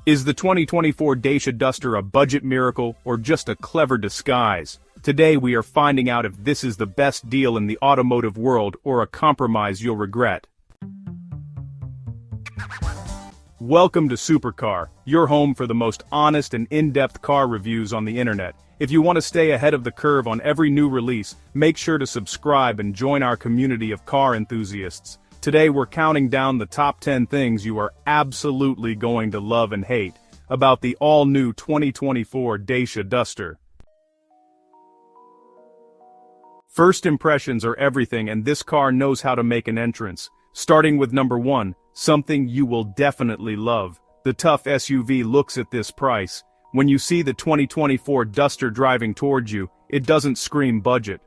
Is the 2024 Dacia Duster a budget miracle or just a clever disguise? Today we are finding out if this is the best deal in the automotive world or a compromise you'll regret. Welcome to Supercar, your home for the most honest and in-depth car reviews on the internet. If you want to stay ahead of the curve on every new release, make sure to subscribe and join our community of car enthusiasts. Today we're counting down the top 10 things you are absolutely going to love and hate about the all-new 2024 Dacia Duster. First impressions are everything, and this car knows how to make an entrance. Starting with number 1, something you will definitely love. The tough SUV looks at this price. When you see the 2024 Duster driving towards you, it doesn't scream budget.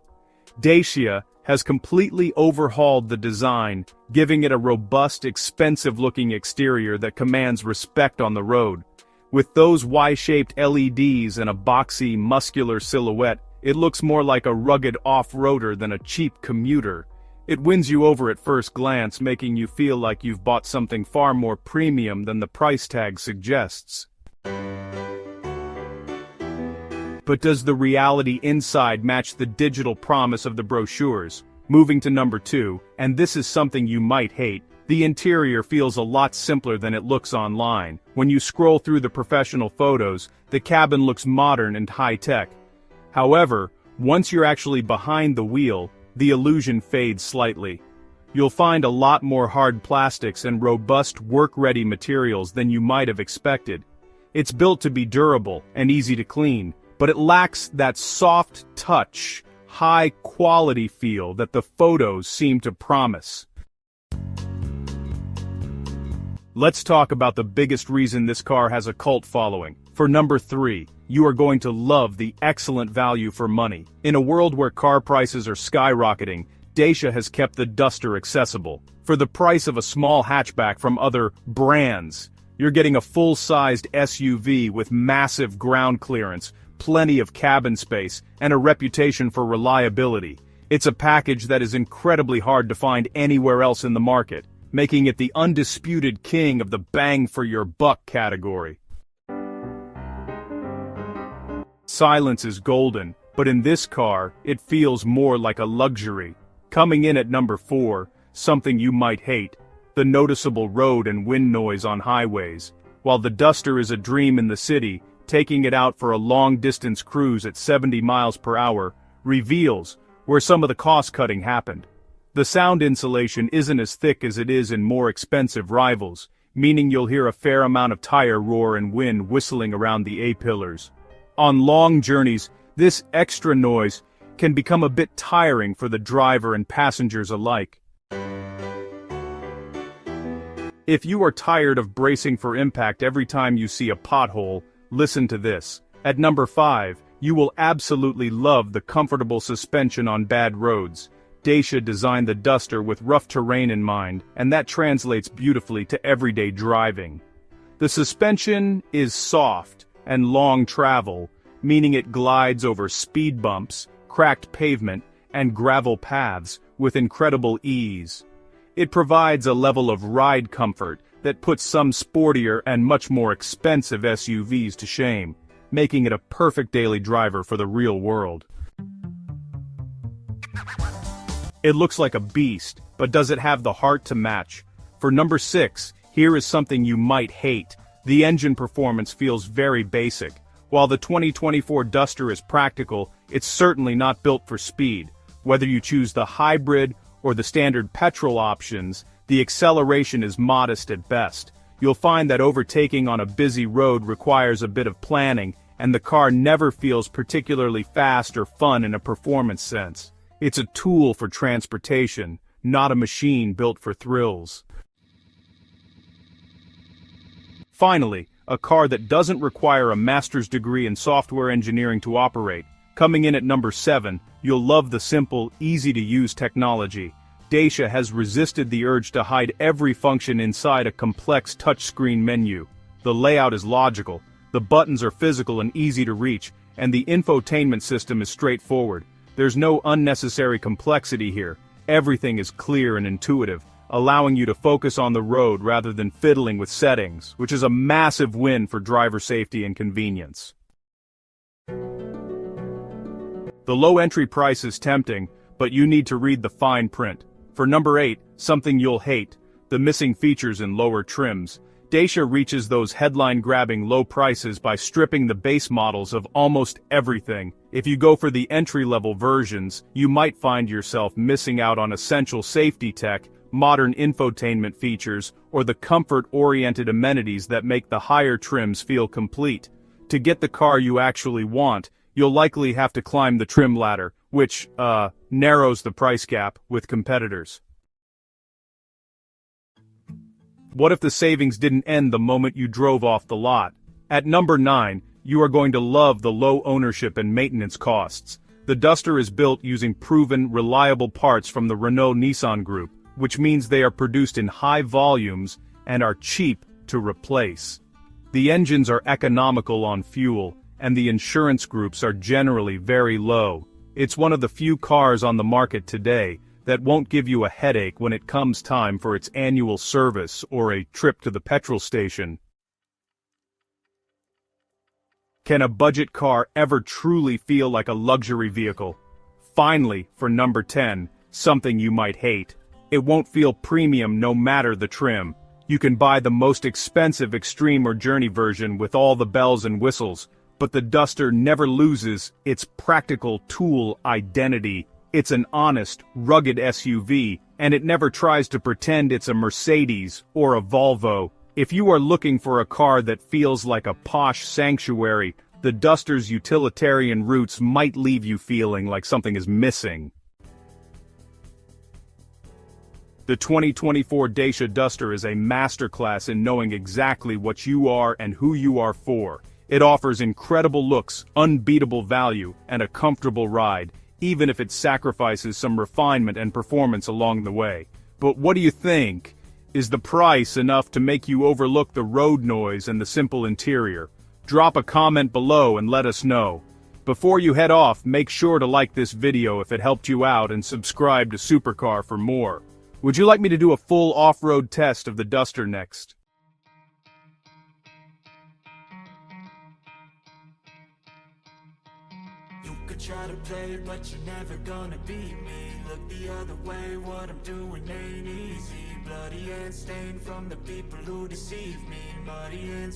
Dacia has completely overhauled the design, giving it a robust, expensive-looking exterior that commands respect on the road. With those Y-shaped LEDs and a boxy, muscular silhouette, it looks more like a rugged off-roader than a cheap commuter. It wins you over at first glance, making you feel like you've bought something far more premium than the price tag suggests. But does the reality inside match the digital promise of the brochures? Moving to number 2, and this is something you might hate, the interior feels a lot simpler than it looks online. When you scroll through the professional photos, the cabin looks modern and high-tech. However, once you're actually behind the wheel, the illusion fades slightly. You'll find a lot more hard plastics and robust work-ready materials than you might have expected. It's built to be durable and easy to clean, but it lacks that soft touch, high-quality feel that the photos seem to promise. Let's talk about the biggest reason this car has a cult following. For number 3, you are going to love the excellent value for money. In a world where car prices are skyrocketing, Dacia has kept the Duster accessible. For the price of a small hatchback from other brands, you're getting a full-sized SUV with massive ground clearance, plenty of cabin space, and a reputation for reliability. It's a package that is incredibly hard to find anywhere else in the market, making it the undisputed king of the bang-for-your-buck category. Silence is golden, but in this car, it feels more like a luxury. Coming in at number 4, something you might hate, the noticeable road and wind noise on highways. While the Duster is a dream in the city, taking it out for a long-distance cruise at 70 miles per hour reveals where some of the cost-cutting happened. The sound insulation isn't as thick as it is in more expensive rivals, meaning you'll hear a fair amount of tire roar and wind whistling around the A-pillars. On long journeys, this extra noise can become a bit tiring for the driver and passengers alike. If you are tired of bracing for impact every time you see a pothole, listen to this. At number 5, you will absolutely love the comfortable suspension on bad roads. Dacia designed the Duster with rough terrain in mind, and that translates beautifully to everyday driving. The suspension is soft and long travel, meaning it glides over speed bumps, cracked pavement, and gravel paths with incredible ease. It provides a level of ride comfort that puts some sportier and much more expensive SUVs to shame, making it a perfect daily driver for the real world. It looks like a beast, but does it have the heart to match? For number 6, here is something you might hate. The engine performance feels very basic. While the 2024 Duster is practical, it's certainly not built for speed. Whether you choose the hybrid or the standard petrol options, the acceleration is modest at best. You'll find that overtaking on a busy road requires a bit of planning, and the car never feels particularly fast or fun in a performance sense. It's a tool for transportation, not a machine built for thrills. Finally, a car that doesn't require a master's degree in software engineering to operate. Coming in at number 7, you'll love the simple, easy-to-use technology. Dacia has resisted the urge to hide every function inside a complex touchscreen menu. The layout is logical, the buttons are physical and easy to reach, and the infotainment system is straightforward. There's no unnecessary complexity here. Everything is clear and intuitive, allowing you to focus on the road rather than fiddling with settings, which is a massive win for driver safety and convenience. The low entry price is tempting, but you need to read the fine print. For number 8, something you'll hate, the missing features in lower trims. Dacia reaches those headline-grabbing low prices by stripping the base models of almost everything. If you go for the entry-level versions, you might find yourself missing out on essential safety tech, modern infotainment features, or the comfort-oriented amenities that make the higher trims feel complete. To get the car you actually want, you'll likely have to climb the trim ladder, which, narrows the price gap with competitors. What if the savings didn't end the moment you drove off the lot? At number 9, you are going to love the low ownership and maintenance costs. The Duster is built using proven, reliable parts from the Renault-Nissan group, which means they are produced in high volumes and are cheap to replace. The engines are economical on fuel, and the insurance groups are generally very low. It's one of the few cars on the market today that won't give you a headache when it comes time for its annual service or a trip to the petrol station. Can a budget car ever truly feel like a luxury vehicle? Finally, for number 10, something you might hate. It won't feel premium no matter the trim. You can buy the most expensive Extreme or Journey version with all the bells and whistles, but the Duster never loses its practical tool identity. It's an honest, rugged SUV, and it never tries to pretend it's a Mercedes or a Volvo. If you are looking for a car that feels like a posh sanctuary, the Duster's utilitarian roots might leave you feeling like something is missing. The 2024 Dacia Duster is a masterclass in knowing exactly what you are and who you are for. It offers incredible looks, unbeatable value, and a comfortable ride, even if it sacrifices some refinement and performance along the way. But what do you think? Is the price enough to make you overlook the road noise and the simple interior? Drop a comment below and let us know. Before you head off, make sure to like this video if it helped you out and subscribe to Supercar for more. Would you like me to do a full off-road test of the Duster next? Try to play, but you're never gonna beat me. Look the other way, what I'm doing ain't easy. Bloody and stained from the people who deceive me. Muddy and